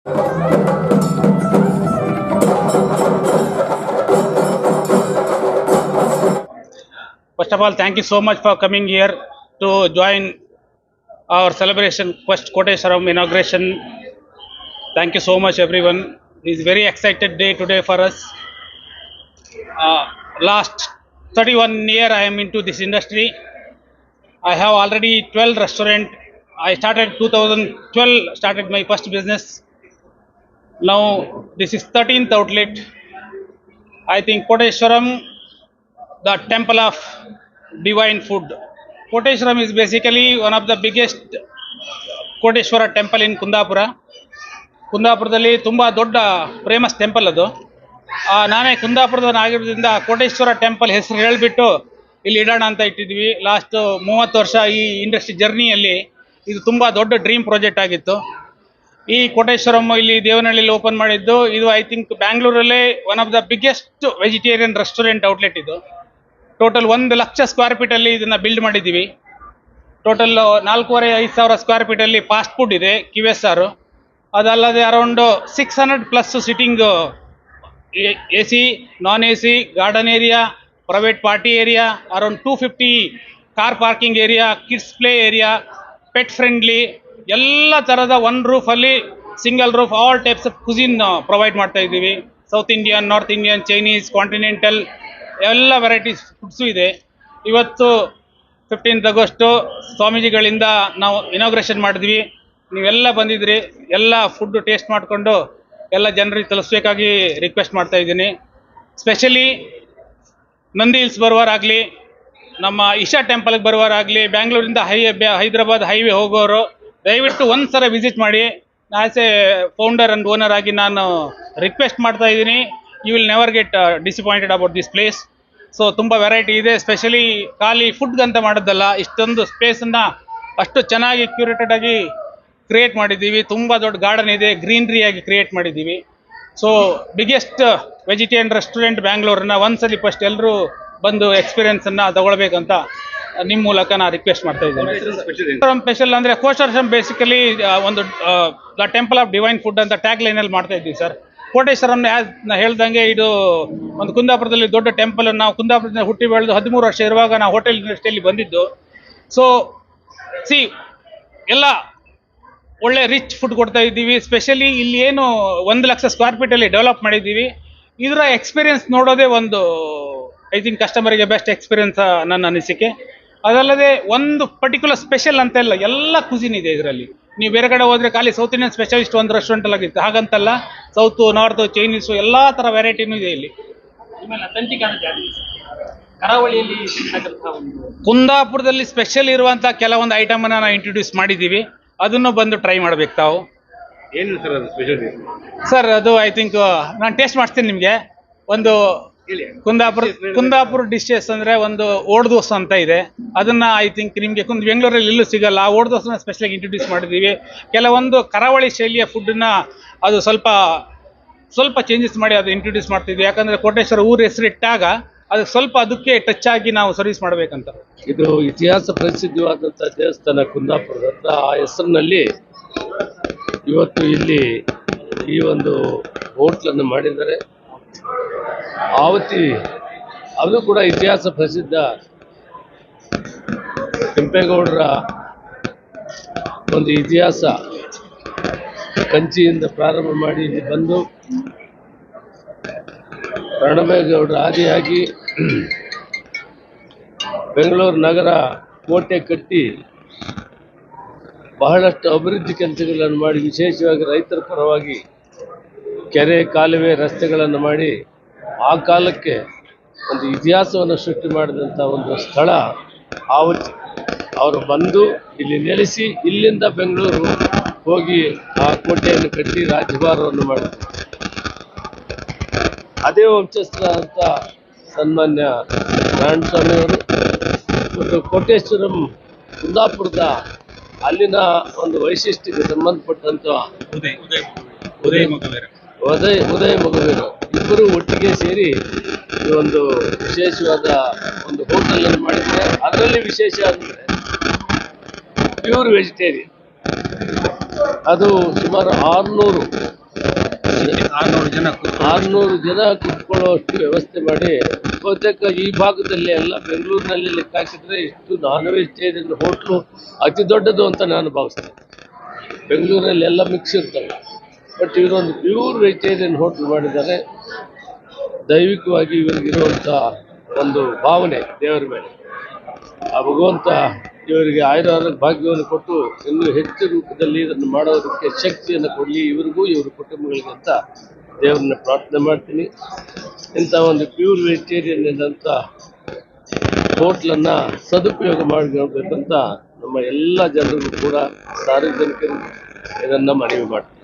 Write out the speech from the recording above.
First of all, thank you so much for coming here to join our celebration Quest Koteshwaram inauguration. Thank you so much, everyone. It's a very excited day today for us. Last 31 year I am into this industry. I have already 12 restaurant. I started 2012, started my first business. Now this is 13th outlet. I think Koteshwaram, the temple of divine food. Koteshwaram is basically one of the biggest Koteshwara temple ಇನ್ ಕುಂದಾಪುರ. ಕುಂದಾಪುರದಲ್ಲಿ ತುಂಬ ದೊಡ್ಡ famous temple ಅದು. ನಾನೇ ಕುಂದಾಪುರದವನಾಗಿರೋದ್ರಿಂದ Koteshwara temple ಹೆಸರು ಹೇಳಿಬಿಟ್ಟು ಇಲ್ಲಿ ಇಡೋಣ ಅಂತ ಇಟ್ಟಿದ್ವಿ. ಲಾಸ್ಟ್ 30 ವರ್ಷ ಈ ಇಂಡಸ್ಟ್ರಿ ಜರ್ನಿಯಲ್ಲಿ ಇದು ತುಂಬ ದೊಡ್ಡ ಡ್ರೀಮ್ ಪ್ರಾಜೆಕ್ಟ್ ಆಗಿತ್ತು. ಈ ಕೋಟೇಶ್ವರಂ ಇಲ್ಲಿ ದೇವನಹಳ್ಳಿಯಲ್ಲಿ ಓಪನ್ ಮಾಡಿದ್ದು. ಇದು ಐ ಥಿಂಕ್ ಬ್ಯಾಂಗ್ಳೂರಲ್ಲೇ one of the biggest vegetarian restaurant outlet ಇದು. ಟೋಟಲ್ 1 ಲಕ್ಷ ಸ್ಕ್ವೇರ್ ಫೀಟಲ್ಲಿ ಇದನ್ನು ಬಿಲ್ಡ್ ಮಾಡಿದ್ದೀವಿ. ಟೋಟಲ್ 4,500 ಸ್ಕ್ವೇರ್ ಫೀಟಲ್ಲಿ ಫಾಸ್ಟ್ ಫುಡ್ ಇದೆ, QSR. ಅದಲ್ಲದೆ around 600+ sitting AC, non AC, garden area, private party area, around 250 car parking area, kids play area, pet friendly, ಎಲ್ಲ ಥರದ one ರೂಫಲ್ಲಿ single roof all types of cuisine provide ಮಾಡ್ತಾ ಇದ್ದೀವಿ. South Indian, north Indian, Chinese, continental ಎಲ್ಲ varieties foods ಇದೆ. ಇವತ್ತು 15th August ಸ್ವಾಮೀಜಿಗಳಿಂದ ನಾವು inauguration ಮಾಡಿದ್ವಿ. ನೀವೆಲ್ಲ ಬಂದಿದ್ರಿ. ಎಲ್ಲ ಫುಡ್ ಟೇಸ್ಟ್ ಮಾಡಿಕೊಂಡು ಎಲ್ಲ ಜನರಿಗೆ ತಲುಪಿಸ್ಬೇಕಾಗಿ ರಿಕ್ವೆಸ್ಟ್ ಮಾಡ್ತಾ ಇದ್ದೀನಿ. ಸ್ಪೆಷಲಿ ನಂದಿ ಹಿಲ್ಸ್ ಬರುವವರಾಗಲಿ, ನಮ್ಮ ಇಶಾ ಟೆಂಪಲ್ಗೆ ಬರುವವರಾಗಲಿ, ಬ್ಯಾಂಗ್ಳೂರಿಂದ ಹೈದರಾಬಾದ್ ಹೈವೇ ಹೋಗೋರು ದಯವಿಟ್ಟು ಒಂದು ಸಲ ವಿಸಿಟ್ ಮಾಡಿ. As a founder and owner ಆಗಿ ನಾನು ರಿಕ್ವೆಸ್ಟ್ ಮಾಡ್ತಾ ಇದ್ದೀನಿ. You will never get disappointed about this place. So ತುಂಬ ವೆರೈಟಿ ಇದೆ. ಸ್ಪೆಷಲಿ ಖಾಲಿ ಫುಡ್ಗಂತ ಮಾಡೋದಲ್ಲ, ಇಷ್ಟೊಂದು ಸ್ಪೇಸನ್ನು ಅಷ್ಟು ಚೆನ್ನಾಗಿ ಕ್ಯೂರೇಟೆಡ್ ಆಗಿ ಕ್ರಿಯೇಟ್ ಮಾಡಿದ್ದೀವಿ. ತುಂಬ ದೊಡ್ಡ ಗಾರ್ಡನ್ ಇದೆ, ಗ್ರೀನ್ರಿಯಾಗಿ ಕ್ರಿಯೇಟ್ ಮಾಡಿದ್ದೀವಿ. ಸೊ ಬಿಗ್ಗೆಸ್ಟ್ ವೆಜಿಟೇರಿಯನ್ ರೆಸ್ಟೋರೆಂಟ್ ಬ್ಯಾಂಗ್ಳೂರನ್ನ ಒಂದ್ಸಲಿ ಫಸ್ಟ್ ಎಲ್ಲರೂ ಬಂದು ಎಕ್ಸ್ಪೀರಿಯನ್ಸನ್ನು ತಗೊಳ್ಬೇಕಂತ ನಿಮ್ಮ ಮೂಲಕ ನಾನು ರಿಕ್ವೆಸ್ಟ್ ಮಾಡ್ತಾ ಇದ್ದೀನಿ. ಸ್ಪೆಷಲ್ ಅಂದರೆ ಕೋಟೇಶ್ವರಂ ಬೇಸಿಕಲಿ ಒಂದು the temple of divine food ಅಂತ ಟ್ಯಾಗ್ ಲೈನಲ್ಲಿ ಮಾಡ್ತಾ ಇದ್ದೀವಿ ಸರ್. ಕೋಟೇಶ್ವರಂ ನಾ ಹೇಳ್ದಂಗೆ ಇದು ಒಂದು ಕುಂದಾಪುರದಲ್ಲಿ ದೊಡ್ಡ ಟೆಂಪಲ್. ನಾವು ಕುಂದಾಪುರದಿಂದ ಹುಟ್ಟಿ ಬೆಳೆದು 13 ವರ್ಷ ಇರುವಾಗ ನಾವು ಹೋಟೆಲ್ ಇಂಡಸ್ಟ್ರಿಯಲ್ಲಿ ಬಂದಿದ್ದು. ಸೊ ಎಲ್ಲ ಒಳ್ಳೆ ರಿಚ್ ಫುಡ್ ಕೊಡ್ತಾ ಇದ್ದೀವಿ. ಸ್ಪೆಷಲಿ ಇಲ್ಲಿ ಏನು 1 ಲಕ್ಷ ಸ್ಕ್ವೇರ್ ಫೀಟಲ್ಲಿ ಡೆವಲಪ್ ಮಾಡಿದ್ದೀವಿ. ಇದರ ಎಕ್ಸ್ಪೀರಿಯನ್ಸ್ ನೋಡೋದೇ ಒಂದು ಐ ಥಿಂಕ್ ಕಸ್ಟಮರಿಗೆ ಬೆಸ್ಟ್ ಎಕ್ಸ್ಪೀರಿಯನ್ಸ್ ನನ್ನ ಅನಿಸಿಕೆ. ಅದಲ್ಲದೆ ಒಂದು ಪರ್ಟಿಕ್ಯುಲರ್ ಸ್ಪೆಷಲ್ ಅಂತೆಲ್ಲ ಎಲ್ಲ ಕುಸಿನ್ ಇದೆ ಇದರಲ್ಲಿ. ನೀವು ಬೇರೆ ಕಡೆ ಹೋದರೆ ಖಾಲಿ ಸೌತ್ ಇಂಡಿಯನ್ ಸ್ಪೆಷಲಿಸ್ಟ್ ಒಂದು ರೆಸ್ಟೋರೆಂಟಲ್ಲಿ ಆಗಿತ್ತು, ಹಾಗಂತಲ್ಲ. ಸೌತು, ನಾರ್ತು, ಚೈನೀಸು ಎಲ್ಲ ಥರ ವೆರೈಟಿನೂ ಇದೆ ಇಲ್ಲಿ. ಕರಾವಳಿಯಲ್ಲಿ ಕುಂದಾಪುರದಲ್ಲಿ ಸ್ಪೆಷಲ್ ಇರುವಂಥ ಕೆಲವೊಂದು ಐಟಮನ್ನು ನಾವು ಇಂಟ್ರೊಡ್ಯೂಸ್ ಮಾಡಿದ್ದೀವಿ. ಅದನ್ನು ಬಂದು ಟ್ರೈ ಮಾಡ್ಬೇಕು ತಾವು. ಏನು ಸರ್ ಅದು ಸ್ಪೆಷಲ್? ಸರ್ ಅದು ಐ ಥಿಂಕ್ ನಾನು ಟೇಸ್ಟ್ ಮಾಡಿಸ್ತೀನಿ ನಿಮಗೆ. ಒಂದು ಕುಂದಾಪುರ ಡಿಶಸ್ ಅಂದರೆ ಒಂದು ಓಡ್ ದೋಸೆ ಅಂತ ಇದೆ. ಅದನ್ನು ಐ ಥಿಂಕ್ ನಿಮಗೆ ಬೆಂಗಳೂರಲ್ಲಿ ಎಲ್ಲೂ ಸಿಗಲ್ಲ. ಆ ಓಡ್ ದೋಸೆನ ಸ್ಪೆಷಲಾಗಿ ಇಂಟ್ರೊಡ್ಯೂಸ್ ಮಾಡಿದ್ದೀವಿ. ಕೆಲವೊಂದು ಕರಾವಳಿ ಶೈಲಿಯ ಫುಡ್ಡನ್ನು ಅದು ಸ್ವಲ್ಪ ಚೇಂಜಸ್ ಮಾಡಿ ಅದು ಇಂಟ್ರೊಡ್ಯೂಸ್ ಮಾಡ್ತಿದ್ವಿ. ಯಾಕಂದರೆ ಕೋಟೇಶ್ವರ ಊರ ಹೆಸರಿಟ್ಟಾಗ ಅದು ಸ್ವಲ್ಪ ಅದಕ್ಕೆ ಟಚ್ ಆಗಿ ನಾವು ಸರ್ವಿಸ್ ಮಾಡಬೇಕಂತ. ಇದು ಇತಿಹಾಸ ಪ್ರಸಿದ್ಧವಾದಂಥ ದೇವಸ್ಥಾನ ಕುಂದಾಪುರದ ಹತ್ರ. ಆ ಹೆಸರಿನಲ್ಲಿ ಇವತ್ತು ಇಲ್ಲಿ ಈ ಒಂದು ಹೋಟ್ಲನ್ನು ಮಾಡಿದ್ದಾರೆ. ಆವತ್ತಿ ಅದು ಕೂಡ ಇತಿಹಾಸ ಪ್ರಸಿದ್ಧ ಕೆಂಪೇಗೌಡರ ಒಂದು ಇತಿಹಾಸ. ಕಂಚಿಯಿಂದ ಪ್ರಾರಂಭ ಮಾಡಿ ಇಲ್ಲಿ ಬಂದು ರಣಬೇಗೌಡರ ಆದಿಯಾಗಿ ಬೆಂಗಳೂರು ನಗರ ಕೋಟೆ ಕಟ್ಟಿ ಬಹಳಷ್ಟು ಅಭಿವೃದ್ಧಿ ಕೆಲಸಗಳನ್ನು ಮಾಡಿ, ವಿಶೇಷವಾಗಿ ರೈತರ ಪರವಾಗಿ ಕೆರೆ, ಕಾಲುವೆ, ರಸ್ತೆಗಳನ್ನು ಮಾಡಿ ಆ ಕಾಲಕ್ಕೆ ಒಂದು ಇತಿಹಾಸವನ್ನು ಸೃಷ್ಟಿ ಮಾಡಿದಂಥ ಒಂದು ಸ್ಥಳ ಆವತ್ತಿ. ಅವರು ಬಂದು ಇಲ್ಲಿ ನೆಲೆಸಿ ಇಲ್ಲಿಂದ ಬೆಂಗಳೂರು ಹೋಗಿ ಆ ಕೋಟೆಯನ್ನು ಕಟ್ಟಿ ರಾಜ್ಯಭಾರವನ್ನು ಮಾಡಿದರು. ಅದೇ ವಂಶಸ್ಥ ಅಂತ ಸನ್ಮಾನ್ಯ ನಾರಾಯಣಸ್ವಾಮಿಯವರು ಮತ್ತು ಕೋಟೇಶ್ವರಂ ಕುಂದಾಪುರದ ಅಲ್ಲಿನ ಒಂದು ವೈಶಿಷ್ಟ್ಯಕ್ಕೆ ಸಂಬಂಧಪಟ್ಟಂಥ ಉದಯ ಮಗುವೀರು ಇಬ್ಬರು ಒಟ್ಟಿಗೆ ಸೇರಿ ಈ ಒಂದು ವಿಶೇಷವಾದ ಒಂದು ಹೋಟೆಲನ್ನು ಮಾಡಿದ್ದಾರೆ. ಅದರಲ್ಲಿ ವಿಶೇಷ ಅಂದರೆ ಪ್ಯೂರ್ ವೆಜಿಟೇರಿಯನ್. ಅದು ಸುಮಾರು 600 ಜನ 600 ಜನ ಕುತ್ಕೊಳ್ಳುವಷ್ಟು ವ್ಯವಸ್ಥೆ ಮಾಡಿ ಬಹುತೇಕ ಈ ಭಾಗದಲ್ಲಿ ಎಲ್ಲ ಬೆಂಗಳೂರಿನಲ್ಲಿ ಲೆಕ್ಕ ಹಾಕಿದ್ರೆ ಇಷ್ಟು ನಾನ್ ವೆಜಿಟೇರಿಯನ್ ಹೋಟ್ಲು ಅತಿ ದೊಡ್ಡದು ಅಂತ ನಾನು ಭಾವಿಸ್ತೇನೆ. ಬೆಂಗಳೂರಲ್ಲಿ ಎಲ್ಲ ಮಿಕ್ಸ್ ಇರ್ತವೆ, ಬಟ್ ಇವರೊಂದು ಪ್ಯೂರ್ ವೆಜಿಟೇರಿಯನ್ ಹೋಟ್ಲ್ ಮಾಡಿದ್ದಾರೆ. ದೈವಿಕವಾಗಿ ಇವರಿಗಿರುವಂಥ ಒಂದು ಭಾವನೆ ದೇವರ ಮೇಲೆ, ಆ ಭಗವಂತ ಇವರಿಗೆ ಆಯುರಾರೋಗ್ಯ ಭಾಗ್ಯವನ್ನು ಕೊಟ್ಟು ಇನ್ನೂ ಹೆಚ್ಚು ರೂಪದಲ್ಲಿ ಇದನ್ನು ಮಾಡೋದಕ್ಕೆ ಶಕ್ತಿಯನ್ನು ಕೊಡಲಿ ಇವರಿಗೂ ಇವ್ರ ಕುಟುಂಬಗಳಿಗೆ ಅಂತ ದೇವರನ್ನ ಪ್ರಾರ್ಥನೆ ಮಾಡ್ತೀನಿ. ಇಂಥ ಒಂದು ಪ್ಯೂರ್ ವೆಜಿಟೇರಿಯನ್ ಇದ್ದಂಥ ಹೋಟ್ಲನ್ನು ಸದುಪಯೋಗ ಮಾಡಿಕೊಳ್ಬೇಕಂತ ನಮ್ಮ ಎಲ್ಲ ಜನರಿಗೂ ಕೂಡ ಸಾರ್ವಜನಿಕರು ಇದನ್ನು ಮನವಿ ಮಾಡ್ತೀನಿ.